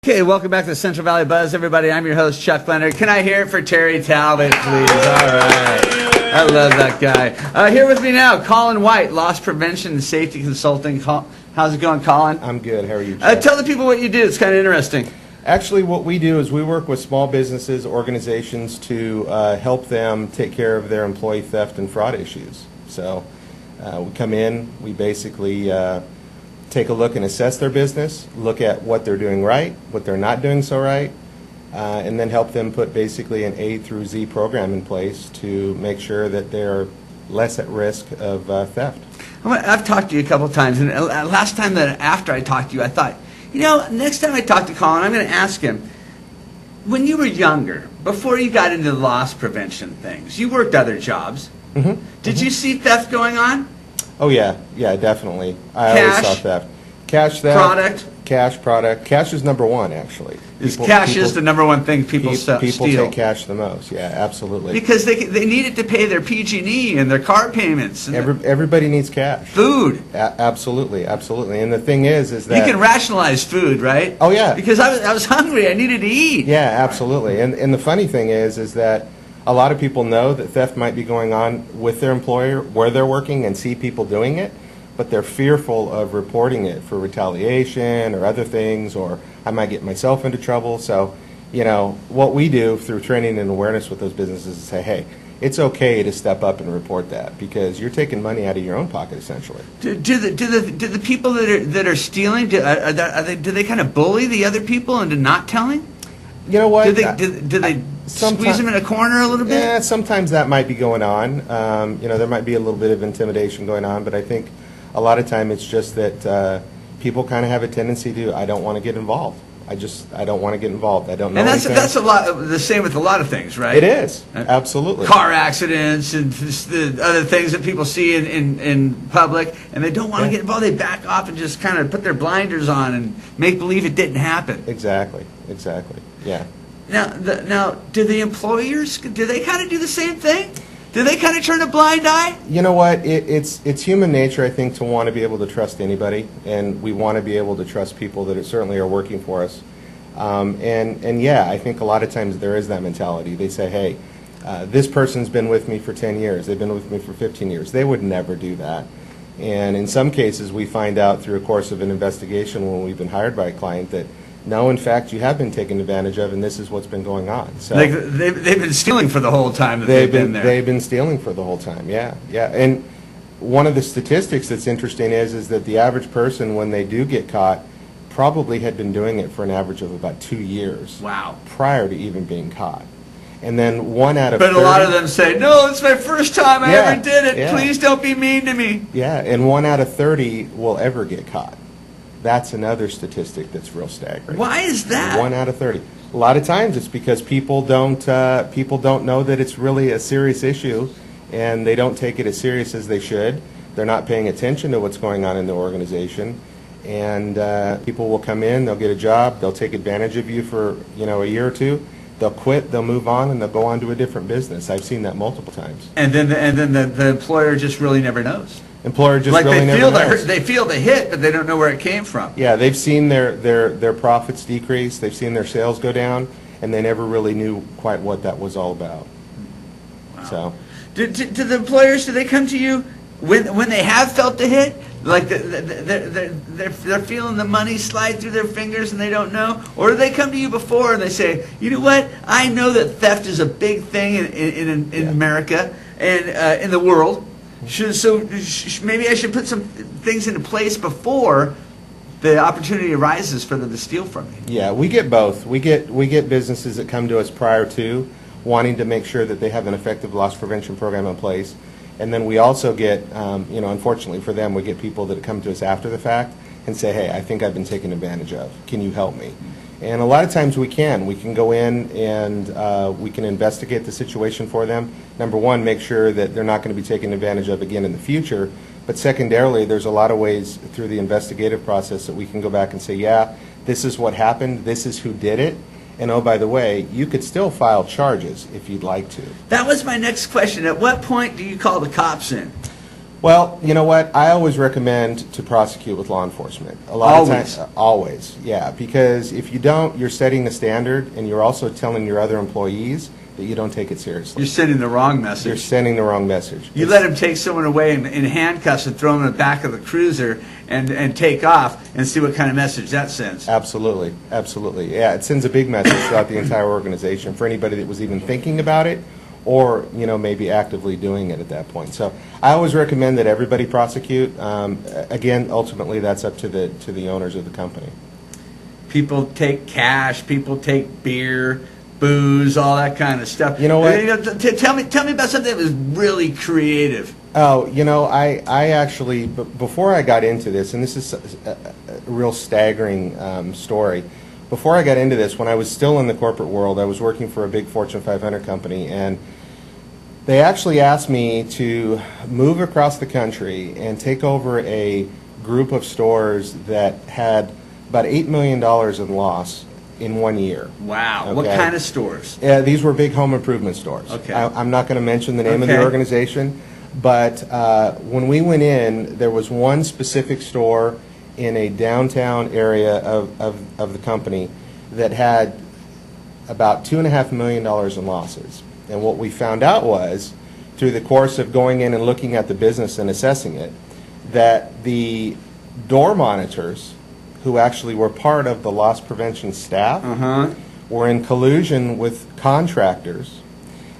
Okay, welcome back to the Central Valley Buzz, everybody. I'm your host, Chuck Leonard. Can I hear it for Terry Talbot, please? All right. I love that guy. Here with me now, Colin White, Loss Prevention and Safety Consulting. How's it going, Colin? I'm good. How are you, Chuck? Tell the people what you do. It's kind of interesting. Actually, what we do is we work with small businesses, organizations to help them take care of their employee theft and fraud issues. So we come in, we basically take a look and assess their business, look at what they're doing right, what they're not doing so right, and then help them put basically an A through Z program in place to make sure that they're less at risk of theft. I've talked to you a couple of times, and last time that after I talked to you, I thought, you know, next time I talk to Colin, I'm going to ask him, when you were younger, before you got into the loss prevention things, you worked other jobs. Mm-hmm. Did you see theft going on? Oh, yeah, definitely. I Cash? always saw theft. Cash theft. Product? Cash, product. Cash is number one, actually. Cash is the number one thing people steal. People take cash the most, yeah, absolutely. Because they need it to pay their PG&E and their car payments. And everybody needs cash. Food. Absolutely, absolutely. And the thing is that... You can rationalize food, right? Oh, yeah. Because I was hungry. I needed to eat. Yeah, absolutely. And the funny thing is that a lot of people know that theft might be going on with their employer, where they're working, and see people doing it, but they're fearful of reporting it for retaliation or other things, or I might get myself into trouble. So, you know, what we do through training and awareness with those businesses is say, hey, it's okay to step up and report that because you're taking money out of your own pocket, essentially. Do the people that are stealing, do they kind of bully the other people into not telling? You know what? Do they squeeze them in a corner a little bit? Yeah, sometimes that might be going on. You know, there might be a little bit of intimidation going on, but I think a lot of time it's just that people kind of have a tendency to, I don't want to get involved. I don't want to get involved. I don't know. And that's a lot the same with a lot of things, right? It is, absolutely. Car accidents and the other things that people see in public, and they don't want to get involved. They back off and just kind of put their blinders on and make believe it didn't happen. Exactly. Yeah. Now, do the employers, do they kind of do the same thing? Do they kind of turn a blind eye? You know what? It's human nature, I think, to want to be able to trust anybody, and we want to be able to trust people that certainly are working for us. And yeah, I think a lot of times there is that mentality. They say, hey, this person's been with me for 10 years. They've been with me for 15 years. They would never do that. And in some cases, we find out through a course of an investigation when we've been hired by a client that no, in fact, you have been taken advantage of, and this is what's been going on. So they've been stealing for the whole time that they've been there. They've been stealing for the whole time, yeah. And one of the statistics that's interesting is that the average person, when they do get caught, probably had been doing it for an average of about 2 years. Wow. Prior to even being caught. And then 1 out of 30... But a lot of them say, no, it's my first time I ever did it. Yeah. Please don't be mean to me. Yeah, and 1 out of 30 will ever get caught. That's another statistic that's real staggering. Why is that? 1 out of 30. A lot of times it's because people don't know that it's really a serious issue, and they don't take it as serious as they should. They're not paying attention to what's going on in the organization, and people will come in, they'll get a job, they'll take advantage of you for a year or two. They'll quit, they'll move on, and they'll go on to a different business. I've seen that multiple times. And then the employer just really never knows. Employer just really never knows. They feel the hit, but they don't know where it came from. Yeah, they've seen their profits decrease, they've seen their sales go down, and they never really knew quite what that was all about. Wow. So, do the employers, do they come to you when they have felt the hit? Like they're feeling the money slide through their fingers and they don't know? Or do they come to you before and they say, you know what, I know that theft is a big thing in America and in the world. Maybe I should put some things into place before the opportunity arises for them to steal from me. Yeah, we get both. We get businesses that come to us prior to wanting to make sure that they have an effective loss prevention program in place. And then we also get, unfortunately for them, we get people that come to us after the fact and say, hey, I think I've been taken advantage of. Can you help me? And a lot of times we can. We can go in and we can investigate the situation for them. Number one, make sure that they're not going to be taken advantage of again in the future. But secondarily, there's a lot of ways through the investigative process that we can go back and say, yeah, this is what happened, this is who did it. And oh, by the way, you could still file charges if you'd like to. That was my next question. At what point do you call the cops in? Well, you know what? I always recommend to prosecute with law enforcement. A lot Always? of times, always, yeah. Because if you don't, you're setting the standard, and you're also telling your other employees that you don't take it seriously. You're sending the wrong message. You're sending the wrong message. You let him take someone away in handcuffs and throw him in the back of the cruiser and take off and see what kind of message that sends. Absolutely, absolutely. Yeah, it sends a big message throughout the entire organization for anybody that was even thinking about it, or maybe actively doing it at that point. So I always recommend that everybody prosecute. Again, ultimately, that's up to the owners of the company. People take cash. People take beer, booze, all that kind of stuff. You know what? Tell me about something that was really creative. Oh, I actually, before I got into this, and this is a real staggering story. Before I got into this, when I was still in the corporate world, I was working for a big Fortune 500 company, and they actually asked me to move across the country and take over a group of stores that had about $8 million in loss in 1 year. Wow. Okay. What kind of stores? These were big home improvement stores. Okay. I'm not going to mention the name of the Okay. organization, but when we went in, there was one specific store in a downtown area of the company that had about $2.5 million in losses. And what we found out was, through the course of going in and looking at the business and assessing it, that the door monitors, who actually were part of the loss prevention staff, were in collusion with contractors,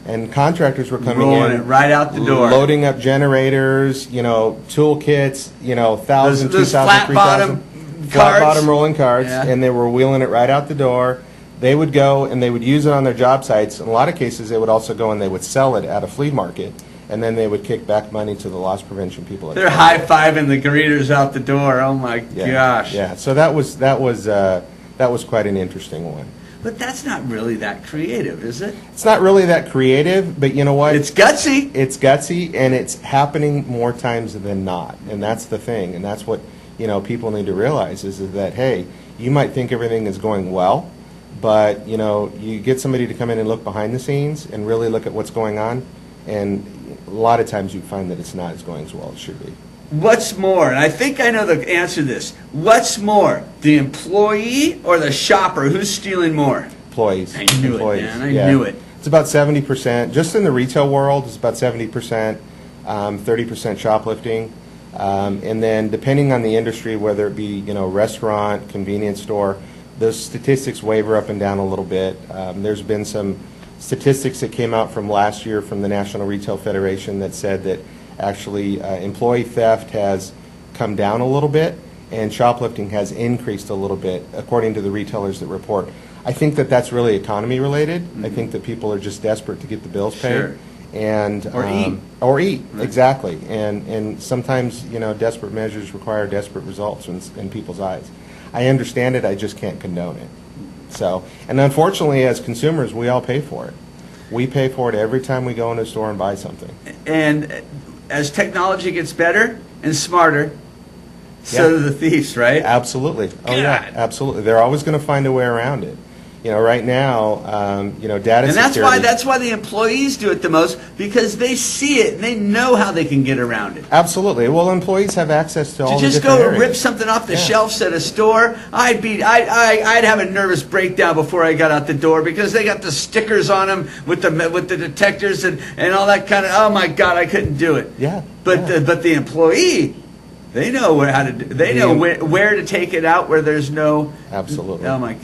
and contractors were coming Rolling in it right out the door. loading up generators, tool kits, 1,000, Those 2,000, flat 3,000 bottom flat carts? bottom rolling carts, Yeah. and they were wheeling it right out the door. They would go and they would use it on their job sites. In a lot of cases, they would also go and they would sell it at a flea market, and then they would kick back money to the loss prevention people. They're high-fiving the greeters out the door. Oh, my gosh. Yeah, so that was quite an interesting one. But that's not really that creative, is it? It's not really that creative, but you know what? It's gutsy. It's gutsy, and it's happening more times than not, and that's the thing, and that's what people need to realize is that, hey, you might think everything is going well, but you get somebody to come in and look behind the scenes and really look at what's going on, and a lot of times you find that it's not as going as well as it should be. What's more, and I think I know the answer to this, what's more, the employee or the shopper? Who's stealing more? Employees. I knew Employees. it, man. I knew it. It's about 70%. Just in the retail world, it's about 70%, 30% shoplifting. And then depending on the industry, whether it be, restaurant, convenience store, those statistics waver up and down a little bit. There's been some statistics that came out from last year from the National Retail Federation that said that actually employee theft has come down a little bit and shoplifting has increased a little bit, according to the retailers that report. I think that that's really economy related. I think that people are just desperate to get the bills paid. Sure. And Or eat. right. Exactly. And sometimes desperate measures require desperate results in people's eyes. I understand it. I just can't condone it. So, and unfortunately, as consumers, we all pay for it. We pay for it every time we go into a store and buy something. And as technology gets better and smarter, so do the thieves, right? Absolutely. Oh yeah, God. absolutely. They're always going to find a way around it. Right now, data And security. that's why the employees do it the most, because they see it and they know how they can get around it. Absolutely. Well, employees have access to all To the just different go areas. rip something off the Yeah. shelves at a store, I'd have a nervous breakdown before I got out the door, because they got the stickers on them with the detectors and all that kind of. Oh my God, I couldn't do it. Yeah. But yeah. the employee, they know how to do. They know where to take it out where there's no. Absolutely. Oh my.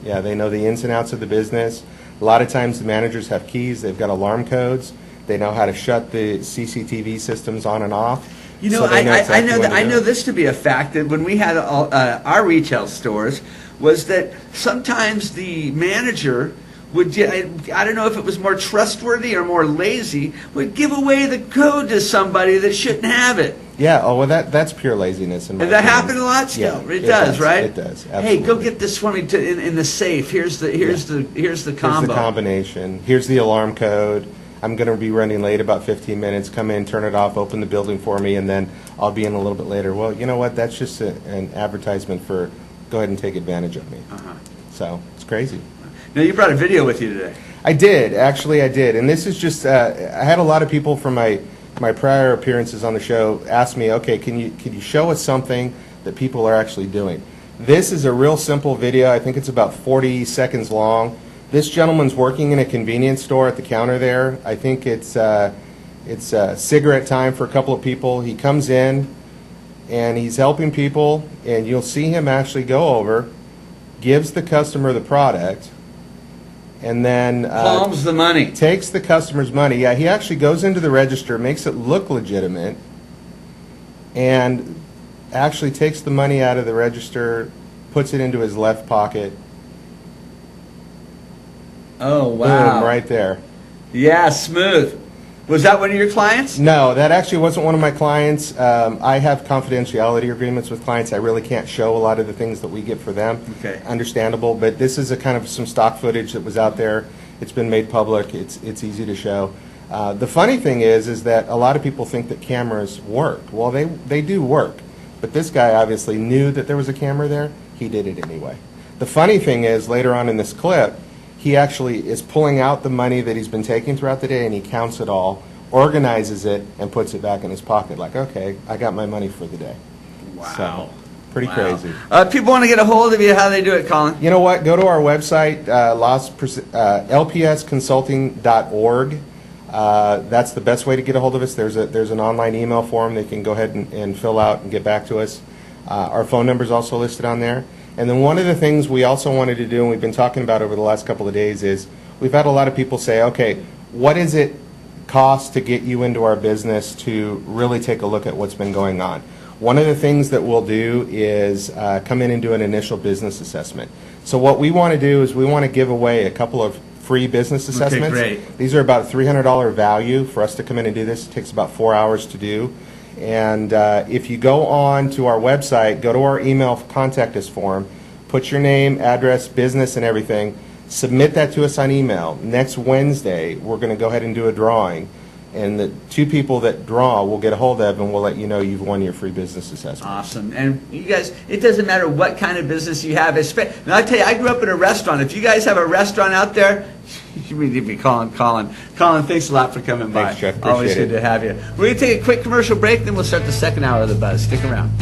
Yeah, they know the ins and outs of the business. A lot of times the managers have keys. They've got alarm codes. They know how to shut the CCTV systems on and off. You know, So they I know exactly that when I to do know it. this to be a fact, that when we had our retail stores, was that sometimes the manager would I don't know if it was more trustworthy or more lazy, would give away the code to somebody that shouldn't have it. Yeah. Oh well, that's pure laziness. In my Does that opinion. happen a lot still? Yeah, It does, right? It does. Hey, go Absolutely. get this for me in the safe. Here's the combo. Here's the combination. Here's the alarm code. I'm going to be running late about 15 minutes. Come in, turn it off, open the building for me, and then I'll be in a little bit later. Well, you know what? That's just an advertisement for go ahead and take advantage of me. So it's crazy. Now, you brought a video with you today. I did, actually I did. And this is just, I had a lot of people from my my prior appearances on the show asked me, okay, can you show us something that people are actually doing? This is a real simple video. I think it's about 40 seconds long. This gentleman's working in a convenience store at the counter there. I think it's cigarette time for a couple of people. He comes in and he's helping people, and you'll see him actually go over, gives the customer the product, and then palms the money. Takes the customer's money. Yeah, he actually goes into the register, makes it look legitimate, and actually takes the money out of the register, puts it into his left pocket. Oh, wow. Boom, right there. Yeah, smooth. Was that one of your clients? No, that actually wasn't one of my clients. I have confidentiality agreements with clients. I really can't show a lot of the things that we get for them. Okay. Understandable, but this is a kind of some stock footage that was out there. It's been made public. It's easy to show. The funny thing is that a lot of people think that cameras work. Well, they do work, but this guy obviously knew that there was a camera there. He did it anyway. The funny thing is, later on in this clip, he actually is pulling out the money that he's been taking throughout the day, and he counts it all, organizes it, and puts it back in his pocket. Like, okay, I got my money for the day. Wow. So, pretty Wow. crazy. People want to get a hold of you. How do they do it, Colin? You know what? Go to our website, lpsconsulting.org. That's the best way to get a hold of us. There's an online email form they can go ahead and fill out and get back to us. Our phone number is also listed on there. And then one of the things we also wanted to do, and we've been talking about over the last couple of days, is we've had a lot of people say, okay, what does it cost to get you into our business to really take a look at what's been going on? One of the things that we'll do is come in and do an initial business assessment. So what we want to do is we want to give away a couple of free business assessments. Okay, great. These are about a $300 value for us to come in and do this. It takes about 4 hours to do. And if you go on to our website, go to our email contact us form, put your name, address, business, and everything, submit that to us on email. Next Wednesday, we're going to go ahead and do a drawing. And the 2 people that draw we'll get a hold of, and we'll let you know you've won your free business assessment. Awesome. And you guys, it doesn't matter what kind of business you have. And I tell you, I grew up in a restaurant. If you guys have a restaurant out there, you need to be calling Colin. Colin, thanks a lot for coming by. Thanks, Jeff. Appreciate Always good it. to have you. We're going to take a quick commercial break, then we'll start the second hour of the Buzz. Stick around.